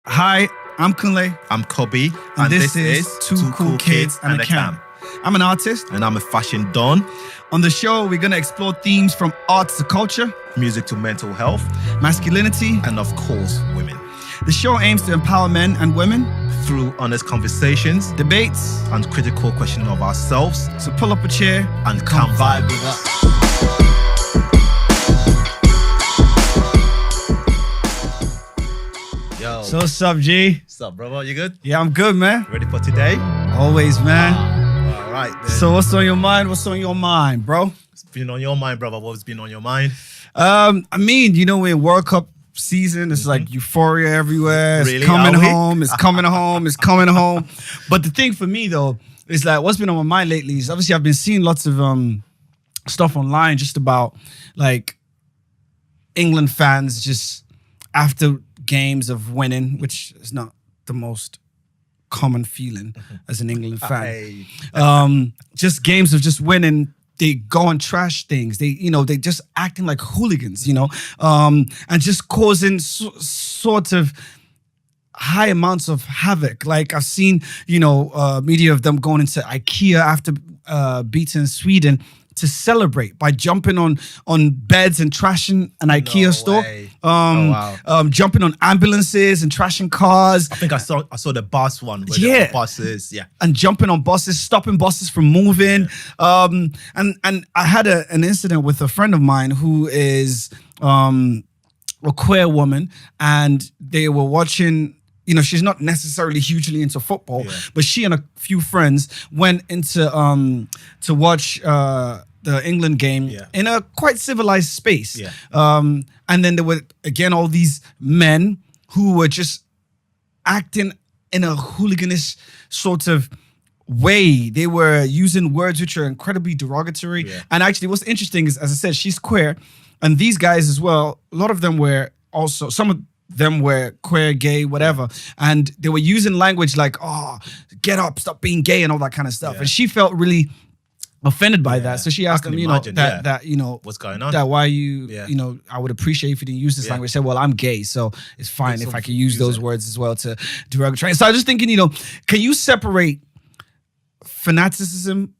Hi, I'm Kunle. I'm Kobe. And this is Two Cool Kids and a Cam. I'm an artist. And I'm a fashion don. On the show, we're going to explore themes from arts to culture, music to mental health, masculinity, and of course, women. The show aims to empower men and women through honest conversations, debates, and critical questioning of ourselves. So pull up a chair and come vibe with us. Yo. So what's up, G? What's up, brother? You good? Yeah, I'm good, man. Ready for today? Always, man. All right, then. So what's on your mind? What's on your mind, bro? It's been on your mind, brother. What's been on your mind? I mean, you know, in World Cup season, it's like euphoria everywhere. It's Really? coming home. It's coming home. It's coming home. But the thing for me, though, is like what's been on my mind lately is obviously I've been seeing lots of stuff online just about like England fans just after games of winning, which is not the most common feeling as an England fan. Just games of just winning, they go and trash things. They just acting like hooligans, and just causing sort of high amounts of havoc. Like I've seen, media of them going into IKEA after beating Sweden to celebrate by jumping on beds and trashing an IKEA store. Jumping on ambulances and trashing cars. I think I saw the bus one. Where the buses, and jumping on buses, stopping buses from moving. And I had an incident with a friend of mine who is a queer woman, and they were watching. She's not necessarily hugely into football, but she and a few friends went into to watch the England game in a quite civilized space. And then there were, again, all these men who were just acting in a hooliganish sort of way. They were using words which are incredibly derogatory. And actually, what's interesting is, as I said, she's queer. And these guys as well, a lot of them were also, some of them were queer, gay, whatever. And they were using language like, oh, get up, stop being gay and all that kind of stuff. And she felt really offended by that. So she asked them, what's going on? That why I would appreciate if you didn't use this language. Say, well, I'm gay, so it's fine if I can use those words as well to derogatory. So I was just thinking, can you separate fanaticism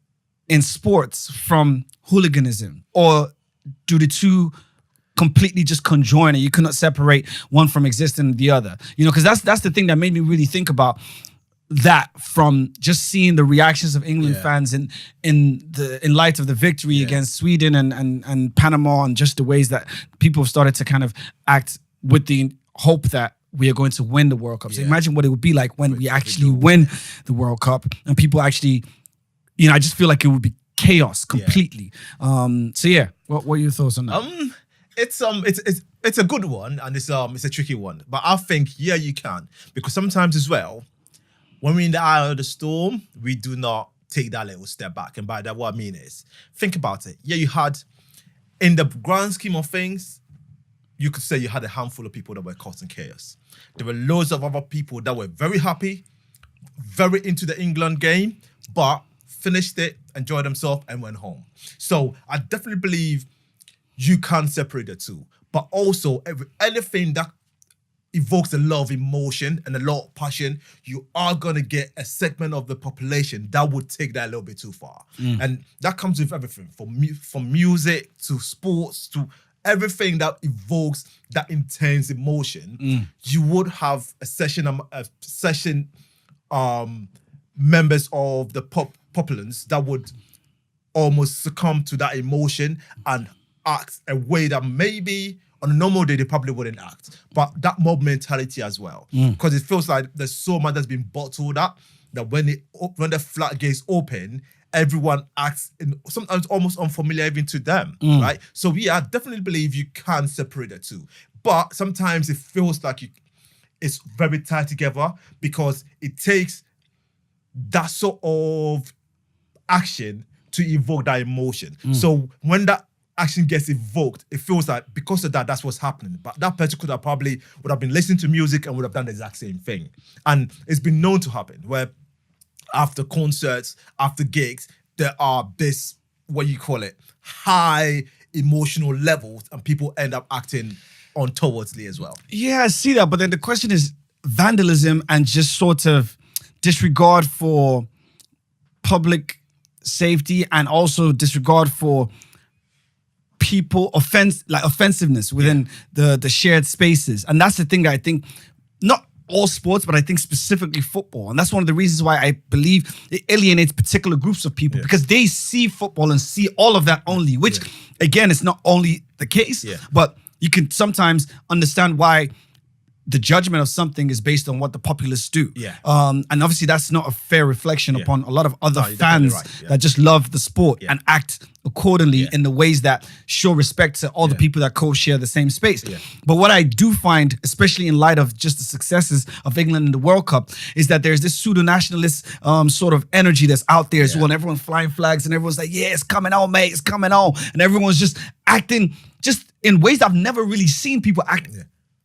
in sports from hooliganism? Or do the two completely just conjoin and you cannot separate one from existing the other? Because that's the thing that made me really think about that, from just seeing the reactions of England fans in light of the victory against Sweden and Panama, and just the ways that people have started to kind of act with the hope that we are going to win the World Cup. So imagine what it would be like when we actually win the World Cup and people actually, I just feel like it would be chaos completely. What are your thoughts on that? It's a good one, and it's a tricky one. But I think you can, because sometimes as well, when we're in the eye of the storm, we do not take that little step back. And by that, what I mean is, think about it. You had, in the grand scheme of things, you could say you had a handful of people that were causing chaos. There were loads of other people that were very happy, very into the England game, but finished it, enjoyed themselves, and went home. So I definitely believe you can separate the two. But also, anything that evokes a lot of emotion and a lot of passion, you are going to get a segment of the population that would take that a little bit too far. And that comes with everything, from music to sports to everything that evokes that intense emotion. You would have a session members of the populace that would almost succumb to that emotion and act a way that maybe on a normal day they probably wouldn't act. But that mob mentality as well, because it feels like there's so much that's been bottled up that when the floodgates open, everyone acts in sometimes almost unfamiliar even to them, right? So I definitely believe you can separate the two. But sometimes it feels like it's very tied together, because it takes that sort of action to evoke that emotion. So when that action gets evoked, it feels like because of that, that's what's happening. But that person could have probably would have been listening to music and would have done the exact same thing. And it's been known to happen where after concerts, after gigs, there are this, high emotional levels, and people end up acting untowardly as well. Yeah, I see that. But then the question is, vandalism and just sort of disregard for public safety and also disregard for people offensiveness within the shared spaces. And that's the thing that I think, not all sports, but I think specifically football. And that's one of the reasons why I believe it alienates particular groups of people, because they see football and see all of that only, which again, is not only the case, but you can sometimes understand why the judgment of something is based on what the populace do. And obviously that's not a fair reflection upon a lot of other fans that just love the sport and act accordingly in the ways that show respect to all the people that co-share the same space. But what I do find, especially in light of just the successes of England in the World Cup, is that there's this pseudo-nationalist sort of energy that's out there as well. And everyone's flying flags and everyone's like, yeah, it's coming on, mate, it's coming on. And everyone's just acting just in ways I've never really seen people act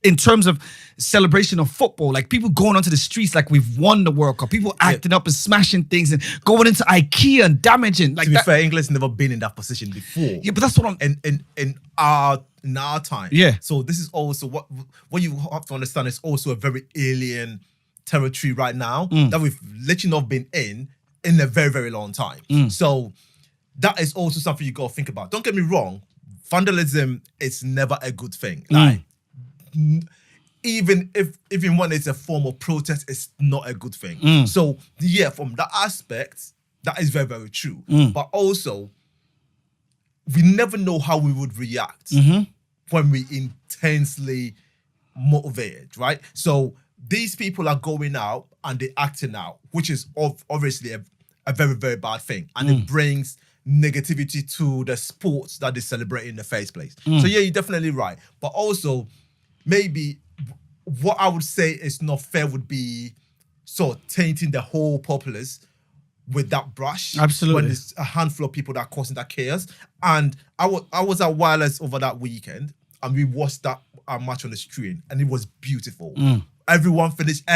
in terms of celebration of football. Like people going onto the streets like we've won the World Cup. People acting up and smashing things and going into IKEA and damaging. Like, to be fair, England's never been in that position before. Yeah, but that's what I'm... In our time. Yeah. So this is also what you have to understand is also a very alien territory right now that we've literally not been in a very, very long time. So that is also something you got to think about. Don't get me wrong, vandalism is never a good thing. Like, even when it's a form of protest, it's not a good thing. So yeah, from that aspect, that is very, very true. But also, we never know how we would react when we intensely motivated, right? So these people are going out and they're acting out, which is obviously a very, very bad thing. And it brings negativity to the sports that they celebrate in the first place. So yeah, you're definitely right. But also, maybe what I would say is not fair would be sort of tainting the whole populace with that brush. Absolutely. When there's a handful of people that are causing that chaos. And I was at Wireless over that weekend and we watched that match on the screen and it was beautiful. Everyone finished,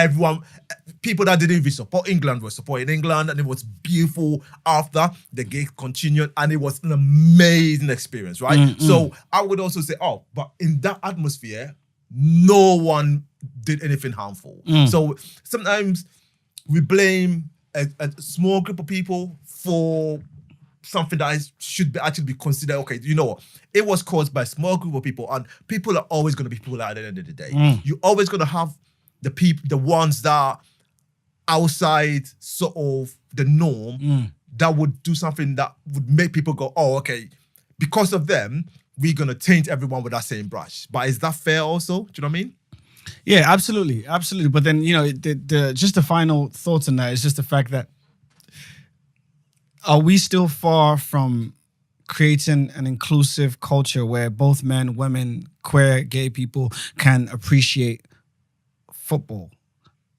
people that didn't even support England were supporting England, and it was beautiful after the game continued, and it was an amazing experience, right? So I would also say, but in that atmosphere, no one did anything harmful. So sometimes we blame a small group of people for something that should actually be considered, okay, you know what? It was caused by a small group of people, and people are always going to be people at the end of the day. You're always going to have the ones that are outside sort of the norm that would do something that would make people go, okay, because of them, we're going to taint everyone with that same brush. But is that fair also? Do you know what I mean? Yeah, absolutely. Absolutely. But then, just the final thoughts on that is just the fact that are we still far from creating an inclusive culture where both men, women, queer, gay people can appreciate football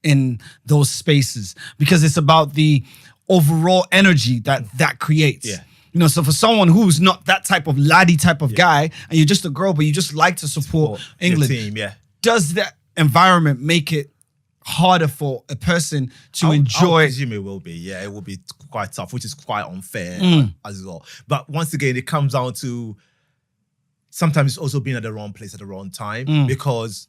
in those spaces? Because it's about the overall energy that creates. So for someone who's not that type of laddie type of guy, and you're just a girl, but you just like to support England, team, does that environment make it harder for a person to enjoy? I presume it will be. Yeah, it will be quite tough, which is quite unfair as well. But once again, it comes down to sometimes it's also being at the wrong place at the wrong time, because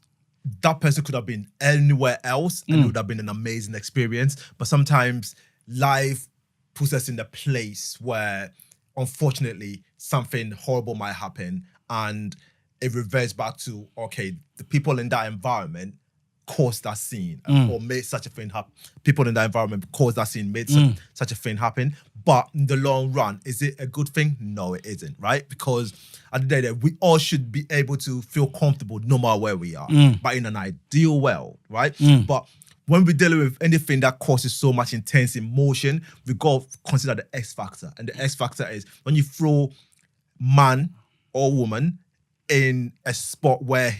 that person could have been anywhere else and it would have been an amazing experience. But sometimes life puts us in the place where, unfortunately, something horrible might happen and it reverts back to, okay, the people in that environment caused that scene or made such a thing happen. People in that environment caused that scene, made such a thing happen. But in the long run, is it a good thing? No, it isn't, right? Because at the end of the day, we all should be able to feel comfortable no matter where we are, but in an ideal world, right? But when we're dealing with anything that causes so much intense emotion, we got to consider the X factor. And the X factor is when you throw man or woman in a spot where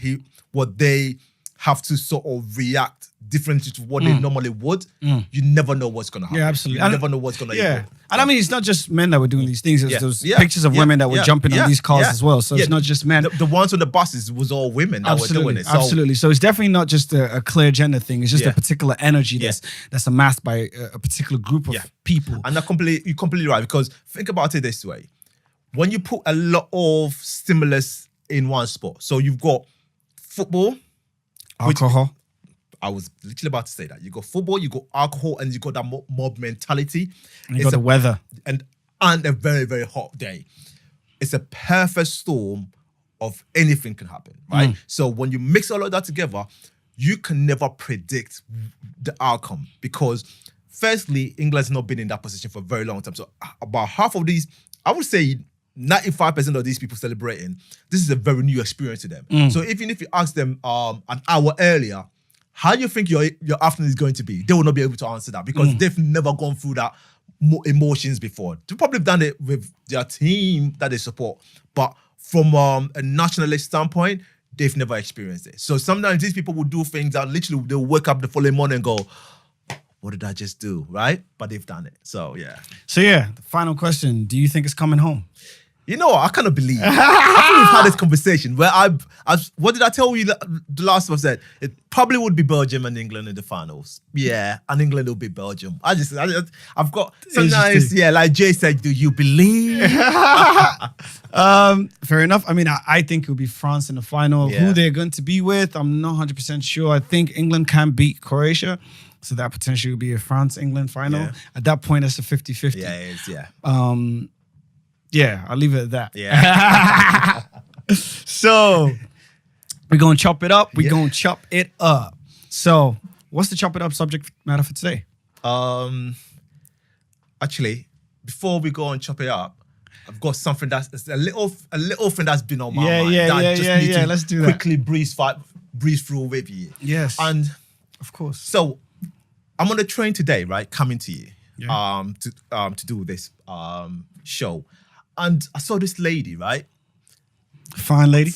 they have to sort of react differently to what they normally would, you never know what's going to happen. Yeah, absolutely. You never know what's going to happen. And I mean, it's not just men that were doing these things. There's those pictures of women that were jumping on these cars as well. So it's not just men. The ones on the buses was all women that were doing it. So, absolutely. So it's definitely not just a clear gender thing. It's just a particular energy that's amassed by a particular group of people. And you're completely right, because think about it this way. When you put a lot of stimulus in one spot, so you've got football, Alcohol. I was literally about to say that. You got football, you got alcohol, and you got that mob mentality. And you got the weather. And a very, very hot day. It's a perfect storm of anything can happen, right? So when you mix all of that together, you can never predict the outcome because firstly, England's not been in that position for a very long time. So about half of these, I would say 95% of these people celebrating, this is a very new experience to them. So even if you ask them an hour earlier, how do you think your afternoon is going to be? They will not be able to answer that because they've never gone through that emotions before. They've probably done it with their team that they support, but from a nationalist standpoint, they've never experienced it. So sometimes these people will do things that literally they'll wake up the following morning and go, what did I just do, right? But they've done it. So, yeah. So, yeah, the final question. Do you think it's coming home? You know, I kind of believe. I think we've had this conversation where what did I tell you the last one said? It probably would be Belgium and England in the finals. Yeah, and England will be Belgium. I've got sometimes, yeah, like Jay said, do you believe? Fair enough. I mean, I think it will be France in the final. Yeah. Who they're going to be with, I'm not 100% sure. I think England can beat Croatia. So that potentially will be a France-England final. Yeah. At that point, it's a 50-50. Yeah, it is, yeah. Yeah, I'll leave it at that. Yeah. So we're going to chop it up. We're going to chop it up. So what's the chop it up subject matter for today? Actually, before we go and chop it up, I've got something that's a little thing that's been on my mind. Yeah. Let's do that. Quickly breeze through with you. Yes. And of course. so I'm on the train today, right? Coming to you. Yeah. To do this show. And I saw this lady, right? Fine lady.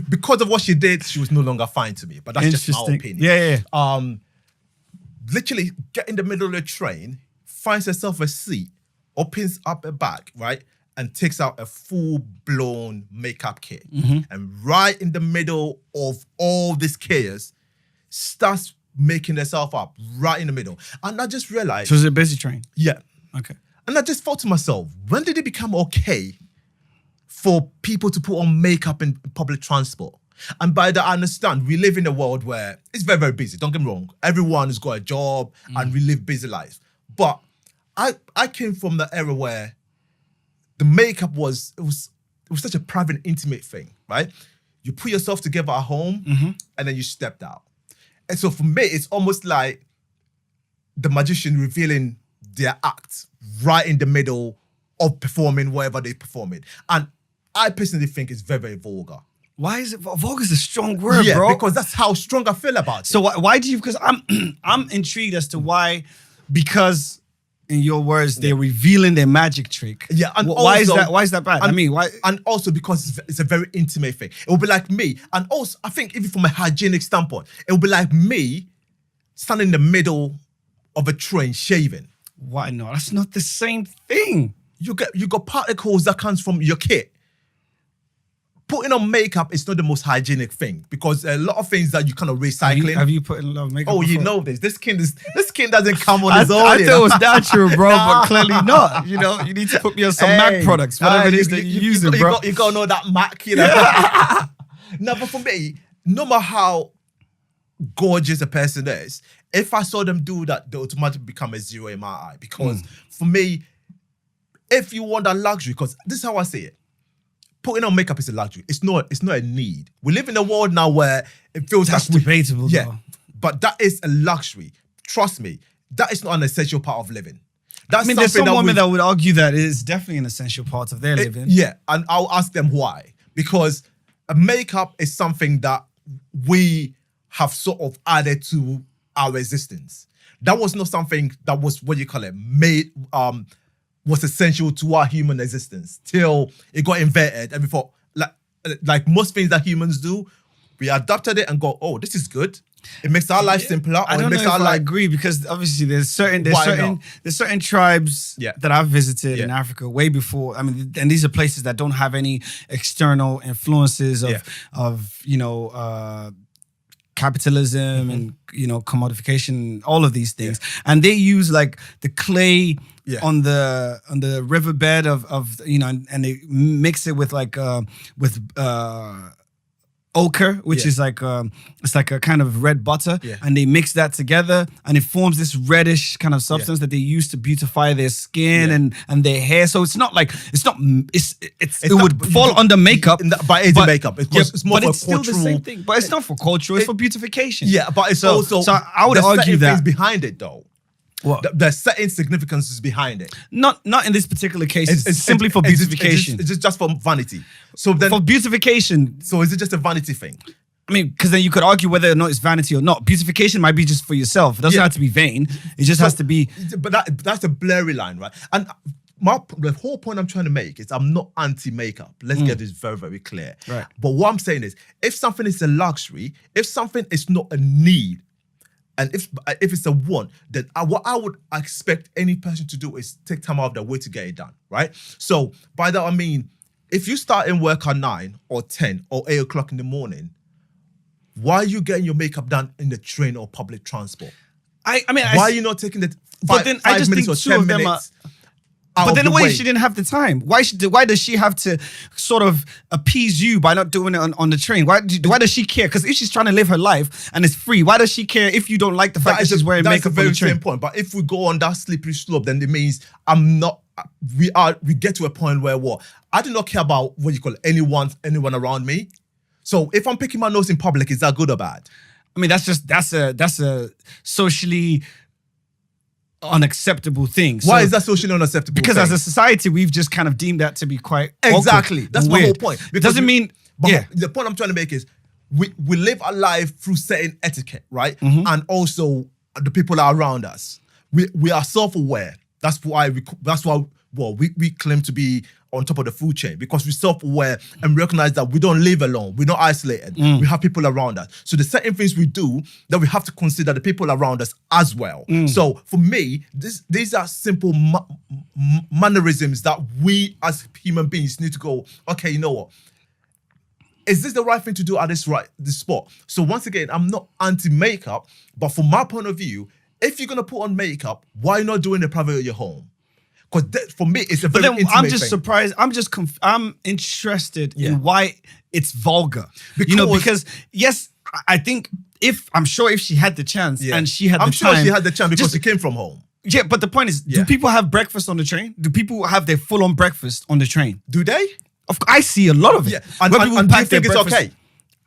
Because of what she did, she was no longer fine to me. But that's just my opinion. Yeah. Literally get in the middle of the train, finds herself a seat, opens up her bag, right? And takes out a full-blown makeup kit. And right in the middle of all this chaos, starts making herself up right in the middle. And I just realized... So it was a busy train? Yeah. Okay. And I just thought to myself, when did it become okay for people to put on makeup in public transport? And by that, I understand we live in a world where it's very, very busy. Don't get me wrong. Everyone has got a job and we live busy lives. But I came from the era where the makeup was such a private, intimate thing, right? You put yourself together at home and then you stepped out. And so for me, it's almost like the magician revealing their act right in the middle of performing whatever they perform it. And I personally think it's very, very vulgar. Why is it vulgar? Is a strong word, Yeah, bro. because that's how strong I feel about it. So why do you? Because I'm intrigued as to why. Because in your words, they're revealing their magic trick. Yeah, and why is also- that? Why is that bad? I mean, why? And also because it's a very intimate thing. It will be like me. And also, I think even from a hygienic standpoint, it will be like me standing in the middle of a train shaving. Why not? That's not the same thing. You got particles that comes from your kit. Putting on makeup is not the most hygienic thing because a lot of things that you kind of recycling. Have you put in a lot of makeup? Oh, before? you know this. This skin doesn't come on its own. I thought it was natural, bro, but clearly not. You know, you need to put me on some MAC products, whatever it is that you're using, bro. You gotta know that MAC, you know. No, but for me, no matter how gorgeous a person is, if I saw them do that, they automatically become a zero in my eye. Because for me, if you want that luxury, because this is how I see it. Putting on makeup is a luxury. It's not a need. We live in a world now where it feels That's like debatable, yeah, though. but that is a luxury. Trust me, that is not an essential part of living. That's there's some something women that would argue that it is definitely an essential part of their living. Yeah, and I'll ask them why. Because makeup is something that we have sort of added to our existence. That was not something that was, what you call it, made was essential to our human existence till it got invented. And we thought, like most things that humans do, we adapted it and go, oh, this is good. It makes our life simpler. I don't know if I agree because obviously there's certain tribes that I've visited in Africa way before. I mean, and these are places that don't have any external influences of you know, capitalism and, you know, commodification, all of these things. And they use like the clay on the riverbed of you know, and they mix it with like ochre, which is like it's like a kind of red butter, and they mix that together, and it forms this reddish kind of substance that they use to beautify their skin and their hair. So it's not like it would fall under makeup, but it's makeup. It's more for still cultural. the same thing. But it's not for cultural. It's for beautification. Yeah, but it's also. So I would argue that behind it though. What? There's certain significances behind it. Not in this particular case. It's simply for beautification. It's just for vanity. So then for beautification. So is it just a vanity thing? I mean, because then you could argue whether or not it's vanity or not. Beautification might be just for yourself. It doesn't have to be vain. It just has to be. But that's a blurry line, right? And the whole point I'm trying to make is I'm not anti-makeup. Let's get this very, very clear. Right. But what I'm saying is, if something is a luxury, if something is not a need, and if it's a want, then what I would expect any person to do is take time out of their way to get it done, right? So by that I mean, if you start in work at 9 or 10 or 8 o'clock in the morning, why are you getting your makeup done in the train or public transport? I mean, why are you not taking the but then I just think 2 of them are. But then wait, she didn't have the time. Why does she have to sort of appease you by not doing it on the train? Why does she care? Because if she's trying to live her life and it's free, why does she care if you don't like the fact that she's wearing makeup on the train? That's a very same point. But if we go on that slippery slope, then it means we get to a point where I do not care about what you call anyone around me. So if I'm picking my nose in public, is that good or bad? I mean, that's a socially unacceptable thing. Why is that socially unacceptable? Because as a society, we've just kind of deemed that to be quite exactly. That's my whole point. It doesn't mean. The point I'm trying to make is we live our life through certain etiquette, right? And also the people are around us. We are self-aware. That's why we claim to be on top of the food chain, because we're self-aware and recognize that we don't live alone. We're not isolated. We have people around us. So the certain things we do that we have to consider the people around us as well. So for me, these are simple mannerisms that we as human beings need to go, okay, you know what? Is this the right thing to do at this spot? So once again, I'm not anti-makeup, but from my point of view, if you're going to put on makeup, why not do it in the private of your home? Because for me, it's a very intimate I'm just thing. surprised. I'm interested in why it's vulgar. Because yes, I think I'm sure if she had the chance and she had the time. I'm sure she had the chance because she came from home. Yeah, but the point is, do people have breakfast on the train? Do people have their full-on breakfast on the train? Do they? I see a lot of it. Yeah. And do you think it's okay?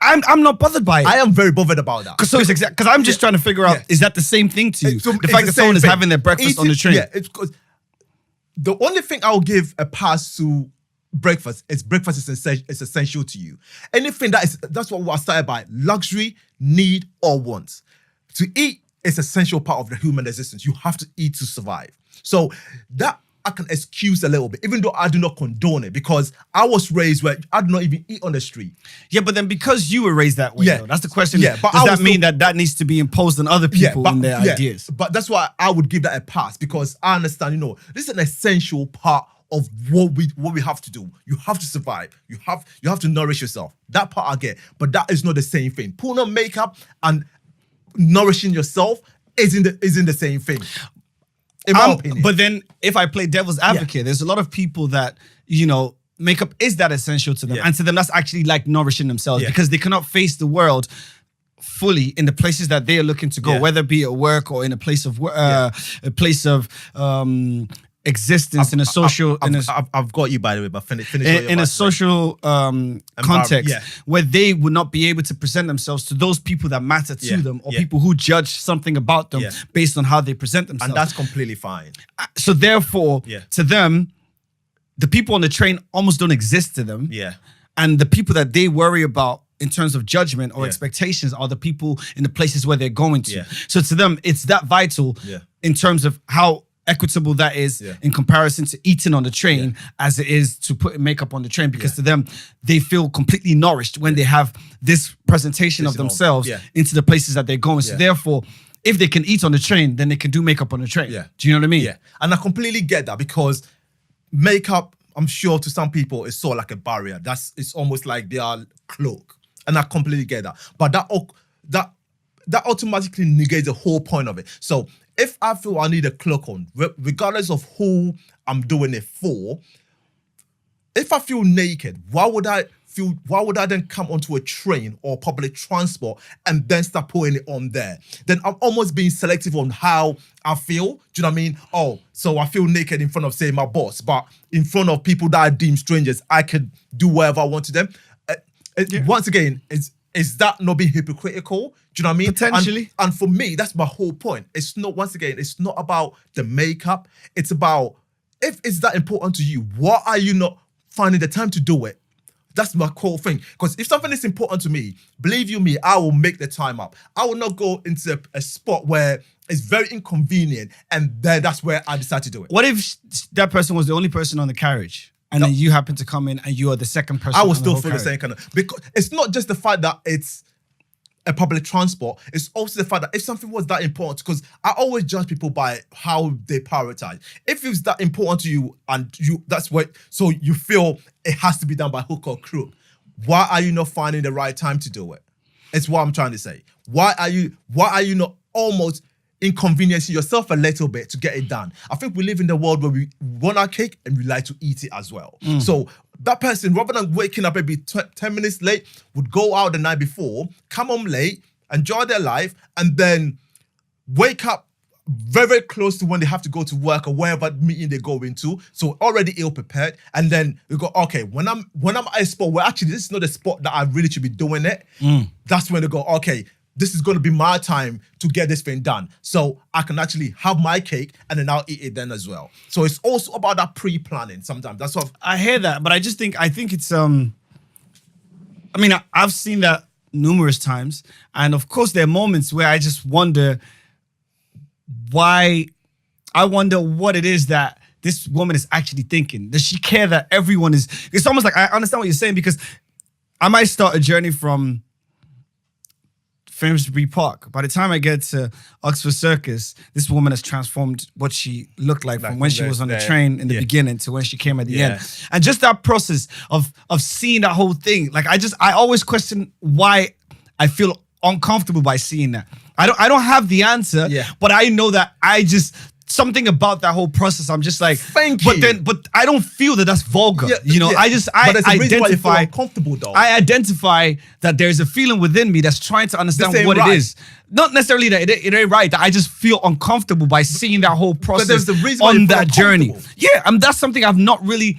I'm not bothered by it. I am very bothered about that. Because I'm just trying to figure out, is that the same thing to you? The fact that someone is having their breakfast on the train. Yeah, it's because the only thing I'll give a pass to breakfast is essential to you. Anything that's what I started by: luxury, need, or want. To eat is an essential part of the human existence. You have to eat to survive. So that I can excuse a little bit, even though I do not condone it, because I was raised where I do not even eat on the street. Yeah, but then because you were raised that way, though, that's the question. Yeah, but does that mean that needs to be imposed on other people and their ideas? But that's why I would give that a pass, because I understand, this is an essential part of what we have to do. You have to survive. You have to nourish yourself. That part I get, but that is not the same thing. Putting on makeup and nourishing yourself isn't the same thing. In my opinion. But then if I play devil's advocate, there's a lot of people that, makeup is that essential to them. Yeah. And to them, that's actually like nourishing themselves because they cannot face the world fully in the places that they are looking to go, whether it be at work or in a place of existence in a social. I've got you, by the way, but finish in a social context where they would not be able to present themselves to those people that matter to them, or people who judge something about them based on how they present themselves. And that's completely fine. So therefore, to them, the people on the train almost don't exist to them. Yeah. And the people that they worry about in terms of judgment or expectations are the people in the places where they're going to. Yeah. So to them, it's that vital in terms of how equitable that is in comparison to eating on the train as it is to put makeup on the train, because to them, they feel completely nourished when they have this presentation of themselves into the places that they're going. So therefore, if they can eat on the train, then they can do makeup on the train. Yeah. Do you know what I mean? Yeah. And I completely get that, because makeup, I'm sure to some people, is sort of like a barrier. It's almost like their cloak. And I completely get that. But that automatically negates the whole point of it. So if I feel I need a cloak on, regardless of who I'm doing it for, if I feel naked, why would I feel, why would I then come onto a train or public transport and then start putting it on there? Then I'm almost being selective on how I feel. Do you know what I mean? Oh, so I feel naked in front of, say, my boss, but in front of people that I deem strangers, I could do whatever I want to them. Once again, is that not being hypocritical? Do you know what I mean? Potentially. And for me, that's my whole point. It's not, once again, it's not about the makeup. It's about, if it's that important to you, why are you not finding the time to do it? That's my core thing. Because if something is important to me, believe you me, I will make the time up. I will not go into a spot where it's very inconvenient and then that's where I decide to do it. What if that person was the only person on the carriage and then you happen to come in and you are the second person? I will on still the feel carriage? the same kind of, because it's not just the fact that it's a public transport, it's also the fact that if something was that important, because I always judge people by how they prioritize. If it's that important to you and that's what, so you feel it has to be done by hook or crook, why are you not finding the right time to do it? It's what I'm trying to say. Why are you not almost inconveniencing yourself a little bit to get it done? I think we live in the world where we want our cake and we like to eat it as well. So that person, rather than waking up maybe 10 minutes late, would go out the night before, come home late, enjoy their life, and then wake up very, very close to when they have to go to work or wherever meeting they go into. So already ill prepared. And then we go, okay, when I'm at a spot where actually this is not the spot that I really should be doing it, that's when they go, okay, this is going to be my time to get this thing done. So I can actually have my cake and then I'll eat it then as well. So it's also about that pre-planning sometimes. That's what I hear that, but I think it's I've seen that numerous times. And of course there are moments where I just wonder what it is that this woman is actually thinking. Does she care that everyone is, it's almost like I understand what you're saying, because I might start a journey from Finsbury Park. By the time I get to Oxford Circus, this woman has transformed what she looked like from when she was on the train in the beginning to when she came at the end. And just that process of seeing that whole thing, like I always question why I feel uncomfortable by seeing that. I don't have the answer, but I know that something about that whole process, I'm just like, thank you. But I don't feel that that's vulgar. I identify uncomfortable though. I identify that there's a feeling within me that's trying to understand what right. it is. Not necessarily that it ain't right, that I just feel uncomfortable by seeing that whole process there's the reason why on you feel that journey. uncomfortable. Yeah, that's something I've not really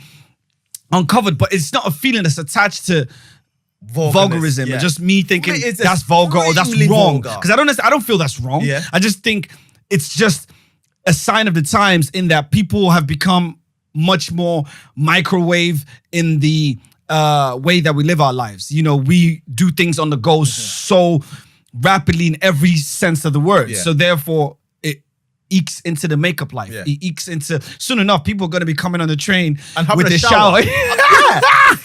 uncovered, but it's not a feeling that's attached to vulgarism. Yeah. Just me thinking It's that's vulgar or that's extremely wrong. vulgar. Because I don't feel that's wrong. Yeah. I just think it's just a sign of the times in that people have become much more microwave in the way that we live our lives. We do things on the go so rapidly in every sense of the word. So therefore, it ekes into the makeup life. Yeah. It ekes into, soon enough, people are going to be coming on the train and having with a their shower. shower.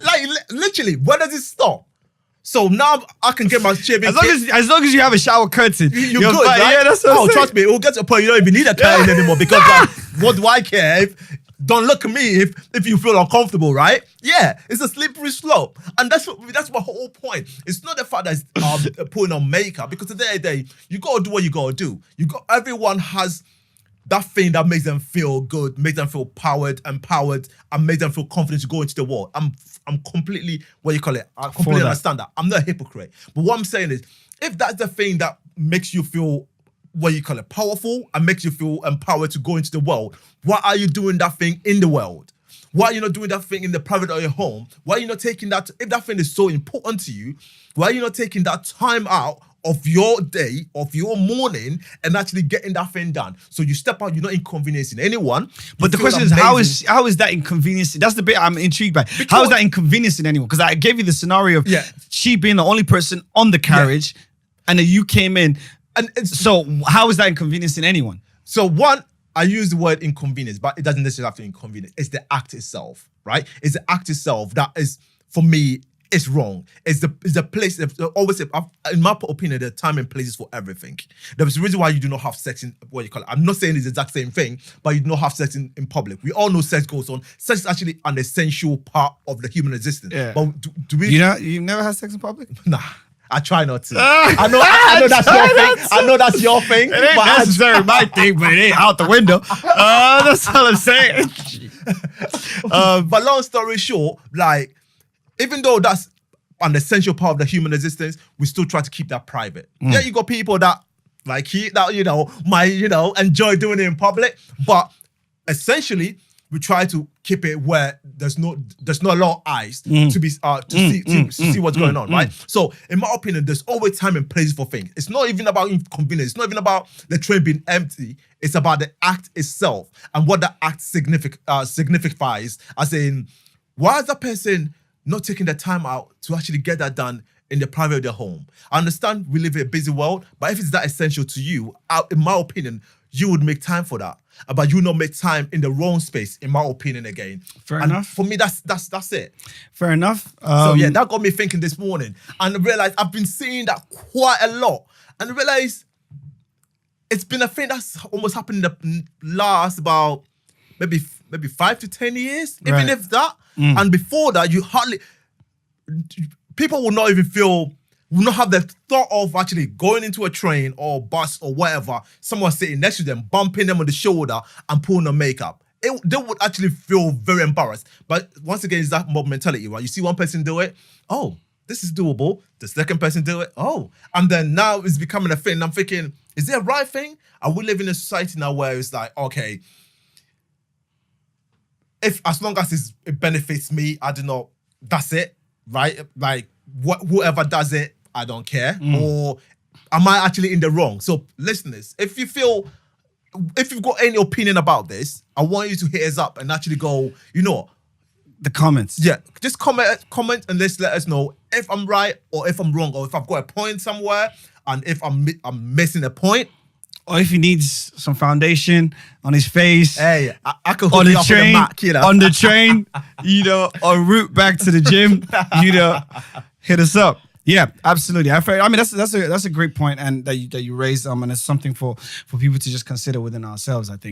Like literally, where does it stop? So now I can get my shaving. As long as you have a shower curtain, you're good, fine. right? Yeah, that's what I'm saying. Trust me, it will get to a point you don't even need a curtain anymore, because what do I care if? Don't look at me if you feel uncomfortable, right? Yeah, it's a slippery slope, and that's my whole point. It's not the fact that it's putting on makeup, because at the end of the day, you gotta do what you gotta do. Everyone has that thing that makes them feel good, makes them feel empowered, and makes them feel confident to go into the world. I'm completely, I completely understand that. I'm not a hypocrite. But what I'm saying is, if that's the thing that makes you feel, powerful and makes you feel empowered to go into the world, why are you doing that thing in the world? Why are you not doing that thing in the private or your home? Why are you not taking that, if that thing is so important to you, why are you not taking that time out of your day, of your morning, and actually getting that thing done? So you step out, you're not inconveniencing anyone. But the question is, how is that inconveniencing? That's the bit I'm intrigued by. How is that inconveniencing anyone? Because I gave you the scenario of she being the only person on the carriage, and then you came in. And so how is that inconveniencing anyone? So one, I use the word inconvenience, but it doesn't necessarily have to be inconvenient. It's the act itself, right? It's the act itself that is, for me, it's wrong. It's the place. Always, in my opinion, there are time and places for everything. There's a reason why you do not have sex in I'm not saying it's the exact same thing, but you do not have sex in public. We all know sex goes on. Sex is actually an essential part of the human existence. Yeah. But do we? You never had sex in public? Nah. I try not to. I know that's your thing. I know that's your thing. It ain't necessarily my thing, but it ain't out the window. That's all I'm saying. But long story short, even though that's an essential part of the human existence, we still try to keep that private. Yeah, you got people that like might enjoy doing it in public, but essentially we try to keep it where there's not a lot of eyes to be to see what's going on, right? So in my opinion, there's always time and place for things. It's not even about inconvenience. It's not even about the train being empty. It's about the act itself and what the act signifies. As in, why is that person not taking the time out to actually get that done in the private of their home? I understand we live in a busy world, but if it's that essential to you, in my opinion, you would make time for that. But you not make time in the wrong space, in my opinion, again. Fair enough. For me, that's it. Fair enough. So yeah, that got me thinking this morning. And I realized I've been seeing that quite a lot. And I realized it's been a thing that's almost happened in the last about maybe 5 to 10 years, even Right. if that. And before that, people will not have the thought of actually going into a train or bus or whatever, someone sitting next to them, bumping them on the shoulder and pulling on makeup. They would actually feel very embarrassed. But once again, it's that mob mentality, right? You see one person do it, oh, this is doable. The second person do it, oh. And then now it's becoming a thing. And I'm thinking, is it a right thing? Are we living in a society now where it's like, okay, as long as it benefits me, I do not, that's it, right? Like, whoever does it, I don't care. Or am I actually in the wrong? So listeners, if you've got any opinion about this, I want you to hit us up and actually go, the comments. yeah, just comment and let us know if I'm right or if I'm wrong, or if I've got a point somewhere and if I'm missing a point. Or if he needs some foundation on his face. Hey, I could On hook you the up train, with a Mac, on the train, en route back to the gym, hit us up. Yeah, absolutely. I mean, that's a great point, and that you raised, and it's something for people to just consider within ourselves, I think.